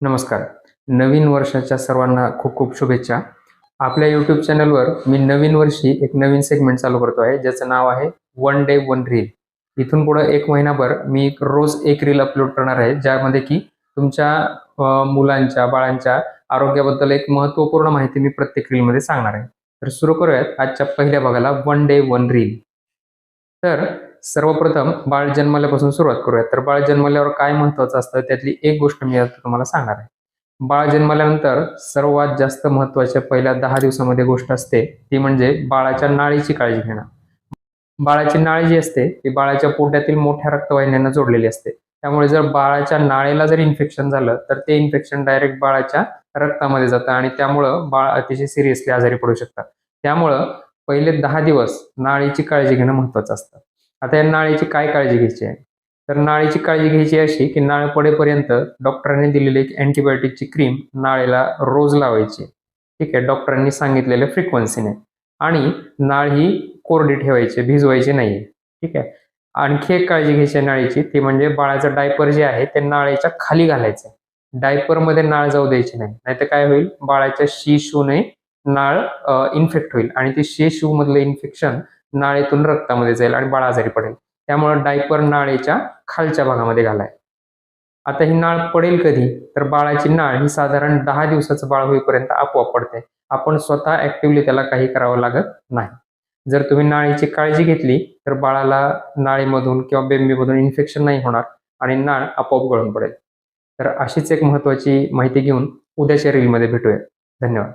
नमस्कार. नवीन वर्षाच्या सर्वांना खूप खूप शुभेच्छा. आपल्या YouTube चॅनलवर मी नवीन वर्षी एक नवीन सेगमेंट चालू करतो आहे, ज्याचं नाव आहे वन डे वन रील. इथून पुढे 1 महिनाभर मी रोज एक रील अपलोड करणार आहे, ज्यामध्ये की तुमच्या मुलांच्या, बाळांच्या आरोग्याबद्दल एक महत्त्वपूर्ण माहिती मी प्रत्येक रीलमध्ये सांगणार आहे. तर सुरू करूयात आजच्या पहिल्या भागाला वन डे वन रील. तर सर्वप्रथम बाळ जन्मल्यापासून सुरुवात करूयात. तर बाळ जन्मल्यावर काय महत्त्वाचं असतं त्यातली एक गोष्ट मी आता तुम्हाला सांगणार आहे. बाळ जन्मल्यानंतर सर्वात जास्त महत्त्वाच्या पहिल्या 10 दिवसामध्ये गोष्ट असते ती म्हणजे बाळाच्या नाळीची काळजी घेणं. बाळाची नाळ जी असते ती बाळाच्या पोटातील मोठ्या रक्तवाहिन्यांना जोडलेली असते. त्यामुळे जर बाळाच्या नाळेला जर इन्फेक्शन झालं तर ते इन्फेक्शन डायरेक्ट बाळाच्या रक्तामध्ये जातं आणि त्यामुळं बाळ अतिशय सिरियसली आजारी पडू शकतात. त्यामुळं पहिले 10 दिवस नाळीची काळजी घेणं महत्त्वाचं असतं. आता या नाळीची काय काळजी घ्यायची आहे? तर नाळीची काळजी घ्यायची अशी की नाळ पडेपर्यंत डॉक्टरांनी दिलेली एक अँटिबायोटिकची क्रीम नाळेला रोज लावायची. ठीक आहे, डॉक्टरांनी सांगितलेल्या फ्रिक्वेन्सीने. आणि नाळ ही कोरडी ठेवायची, भिजवायची नाही. ठीक आहे. आणखी एक काळजी घ्यायची आहे नाळीची, ती म्हणजे बाळाचं डायपर जे आहे ते नाळेच्या खाली घालायचं. डायपरमध्ये नाळ जाऊ द्यायची नाही. नाहीतर काय होईल, बाळाच्या शी-शूने नाळ इन्फेक्ट होईल आणि ती शी-शू मधलं इन्फेक्शन नाळेतून रक्तामध्ये जाईल आणि बाळ आजारी पडेल. त्यामुळे डायपर नाळेच्या खालच्या भागामध्ये घालाय. आता ही नाळ पडेल कधी? तर बाळाची नाळ ही साधारण 10 दिवसाचं बाळ होईपर्यंत आपोआप पडते. आपण स्वतः ॲक्टिव्हली त्याला काही करावं लागत नाही. जर तुम्ही नाळीची काळजी घेतली तर बाळाला नाळीमधून किंवा बेंबीमधून इन्फेक्शन नाही होणार आणि नाळ आपोआप गळून पडेल. तर अशीच एक महत्त्वाची माहिती घेऊन उद्याच्या रीलमध्ये भेटूया. धन्यवाद.